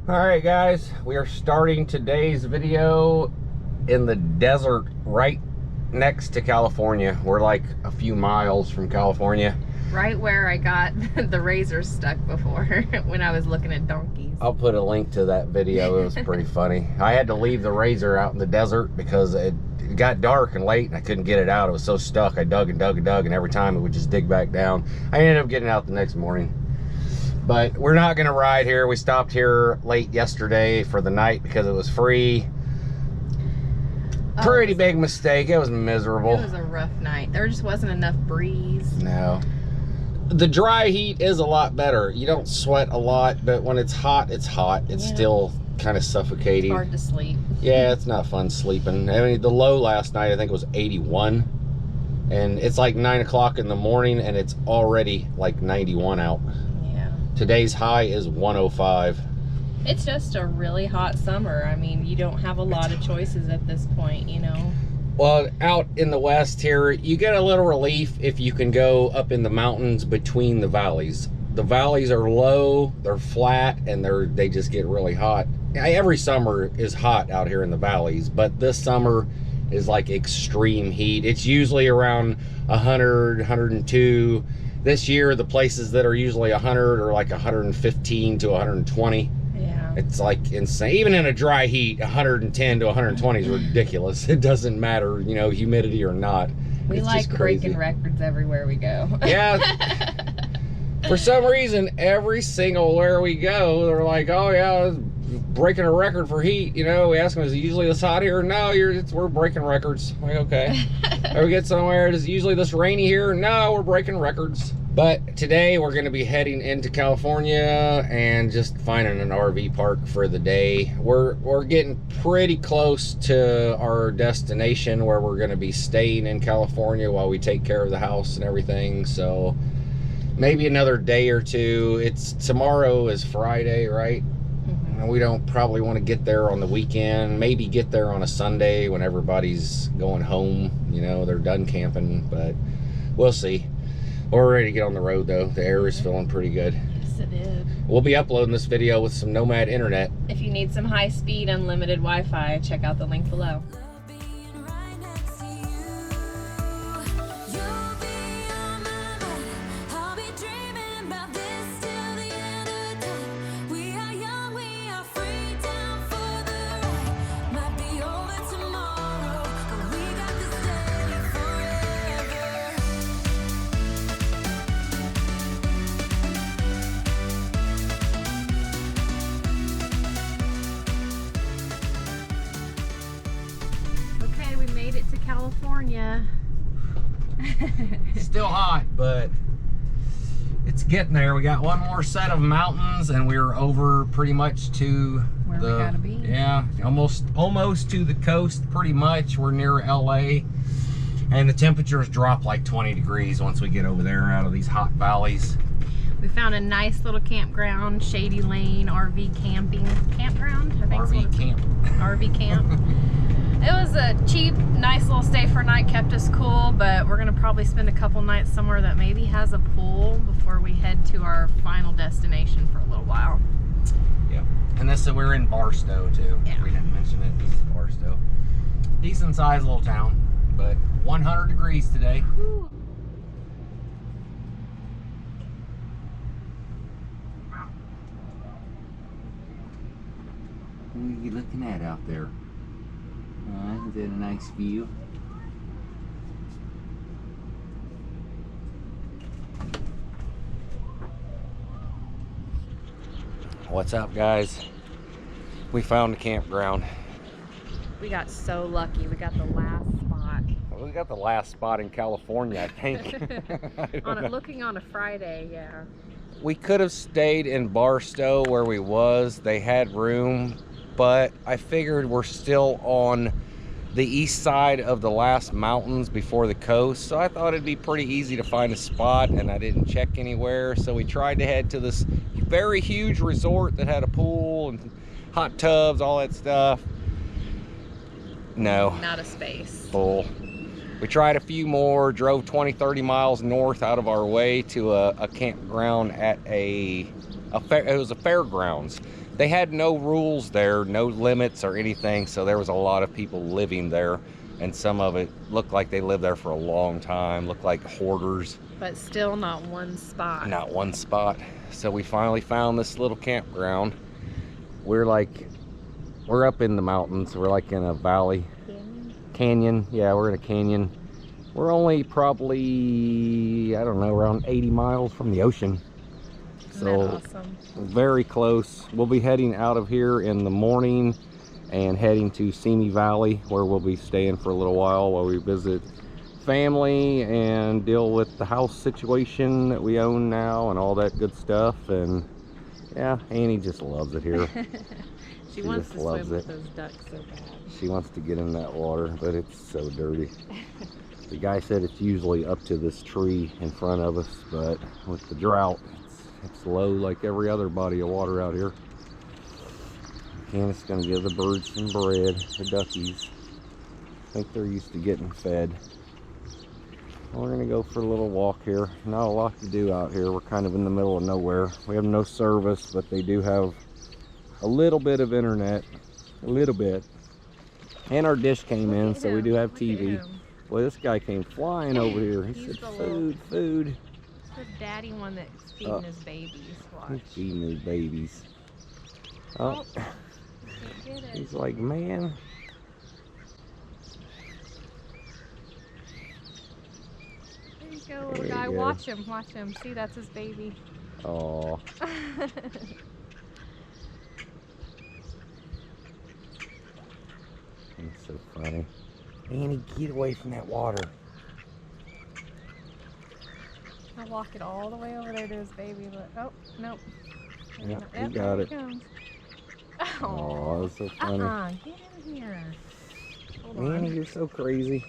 Alright guys, we are starting today's video in the desert right next to California. We're like a few miles from California. Right where I got the razor stuck before when I was looking at donkeys. I'll put a link to that video. It was pretty funny. I had to leave the razor out in the desert because it got dark and late and I couldn't get it out. It was so stuck. I dug and dug and dug, and every time it would just dig back down. I ended up getting it out the next morning. But we're not gonna ride here. We stopped here late yesterday for the night because it was free. Pretty big mistake. It was miserable. It was a rough night. There just wasn't enough breeze. No. The dry heat is a lot better. You don't sweat a lot, but when it's hot, it's hot. It's still kind of suffocating. It's hard to sleep. Yeah, it's not fun sleeping. I mean, the low last night, I think it was 81. And it's like 9 o'clock in the morning and it's already like 91 out. Today's high is 105. It's just a really hot summer. I mean, you don't have a lot of choices at this point, you know. Well, out in the west here, you get a little relief if you can go up in the mountains between the valleys. The valleys are low, they're flat, and they just get really hot. Every summer is hot out here in the valleys, but this summer is like extreme heat. It's usually around 100, 102. This year, the places that are usually 100 are like 115 to 120. Yeah. It's like insane. Even in a dry heat, 110 to 120 is ridiculous. It doesn't matter, you know, humidity or not. We like breaking records everywhere we go. Yeah. For some reason, every single where we go, they're like, oh yeah, it's breaking a record for heat. You know, we ask them, is it usually this hot here? No, we're breaking records. I'm like, okay. Or we get somewhere, is it usually this rainy here? No, we're breaking records. But today we're going to be heading into California and just finding an RV park for the day. We're getting pretty close to our destination where we're going to be staying in California while we take care of the house and everything. So maybe another day or two. Tomorrow is Friday, right? And we don't probably want to get there on the weekend. Maybe get there on a Sunday when everybody's going home. You know, they're done camping, but we'll see. We're ready to get on the road though. The air is feeling pretty good. Yes, it is. We'll be uploading this video with some Nomad internet. If you need some high-speed unlimited Wi-Fi, check out the link below. It to California. Still hot, but it's getting there. We got one more set of mountains and we're over pretty much to where we gotta be. Yeah, almost to the coast pretty much. We're near LA and the temperatures drop like 20 degrees once we get over there out of these hot valleys. We found a nice little campground, Shady Lane RV campground, I think. RV camp. It was a cheap, nice little stay for a night, kept us cool, but we're gonna probably spend a couple nights somewhere that maybe has a pool before we head to our final destination for a little while. Yep. And we're in Barstow too. Yeah. We didn't mention it. This is Barstow. Decent sized little town, but 100 degrees today. Whew. What are you looking at out there? Is that a nice view? What's up, guys? We found a campground. We got so lucky. We got the last spot. We got the last spot in California, I think. Looking on a Friday, yeah. We could have stayed in Barstow where we was. They had room, but I figured we're still on the east side of the last mountains before the coast, so I thought it'd be pretty easy to find a spot, and I didn't check anywhere, so we tried to head to this very huge resort that had a pool and hot tubs, all that stuff. No, not a space. Full. We tried a few more, drove 20-30 miles north out of our way to a campground at a it was a fairgrounds. They had no rules there, no limits or anything, so there was a lot of people living there, and some of it looked like they lived there for a long time, looked like hoarders. But still not one spot. Not one spot. So we finally found this little campground. We're up in the mountains. We're like in a valley. Canyon. Yeah, we're in a canyon. We're only probably, I don't know, around 80 miles from the ocean. So awesome. Very close. We'll be heading out of here in the morning and heading to Simi Valley, where we'll be staying for a little while we visit family and deal with the house situation that we own now and all that good stuff. And yeah, Annie just loves it here. She wants to swim with those ducks so bad. She wants to get in that water, but it's so dirty. The guy said it's usually up to this tree in front of us, but with the drought, it's low like every other body of water out here. Candace's gonna give the birds some bread, the duckies. I think they're used to getting fed. We're gonna go for a little walk here. Not a lot to do out here. We're kind of in the middle of nowhere. We have no service, but they do have a little bit of internet, a little bit. And our dish came in, so we do have TV. Boy, this guy came flying over here. He said, food, food. It's the daddy one that's feeding his babies. Watch. He's feeding his babies. Oh, he's like, man. There you go, little guy. Watch him, watch him. See, that's his baby. Oh. That's so funny. Annie, get away from that water. I'll walk it all the way over there to his baby, but oh, nope. Yeah, he got it. Oh, that's so funny. Get in here. Hold Annie, on. you're so crazy.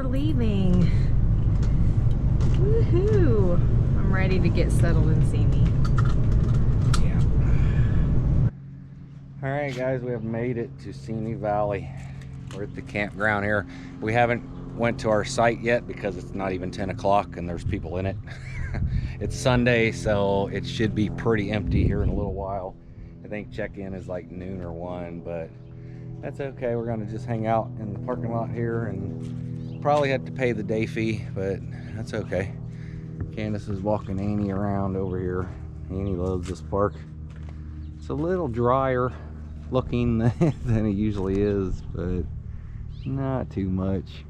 Leaving. Woohoo! I'm ready to get settled in Simi. Yeah. Alright guys, we have made it to Simi Valley. We're at the campground here. We haven't went to our site yet because it's not even 10 o'clock and there's people in it. It's Sunday, so it should be pretty empty here in a little while. I think check-in is like noon or 1, but that's okay. We're gonna just hang out in the parking lot here and probably had to pay the day fee, but that's okay. Candace is walking Annie around over here. Annie loves this park. It's a little drier looking than it usually is, but not too much.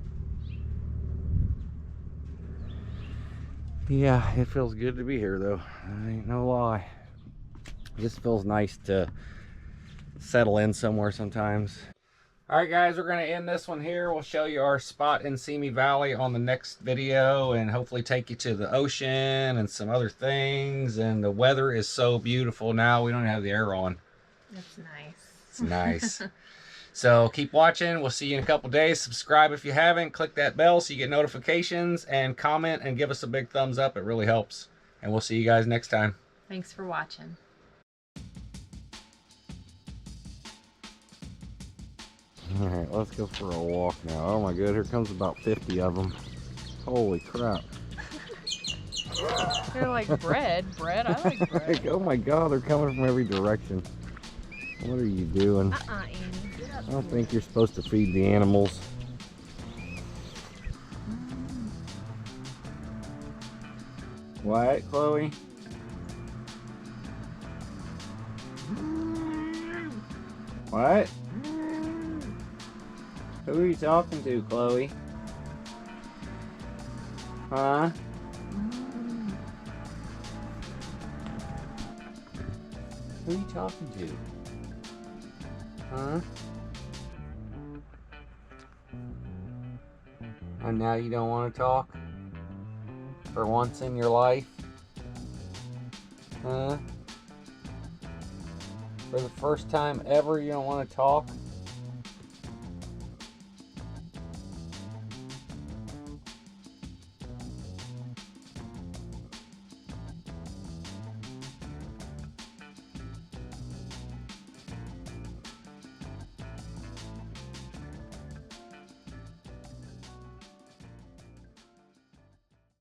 Yeah, it feels good to be here though. Ain't no lie. It just feels nice to settle in somewhere sometimes. Alright guys, we're going to end this one here. We'll show you our spot in Simi Valley on the next video and hopefully take you to the ocean and some other things. And the weather is so beautiful now. We don't have the air on. That's nice. It's nice. So keep watching. We'll see you in a couple days. Subscribe if you haven't. Click that bell so you get notifications, and comment and give us a big thumbs up. It really helps. And we'll see you guys next time. Thanks for watching. Alright, let's go for a walk now. Oh my god, here comes about 50 of them. Holy crap. They're like bread. Bread? I like bread. Oh my god, they're coming from every direction. What are you doing? Annie. Get up. I don't think you're supposed to feed the animals. What, Chloe? What? Who are you talking to, Chloe? Huh? Who are you talking to? Huh? And now you don't want to talk? For once in your life? Huh? For the first time ever, you don't want to talk?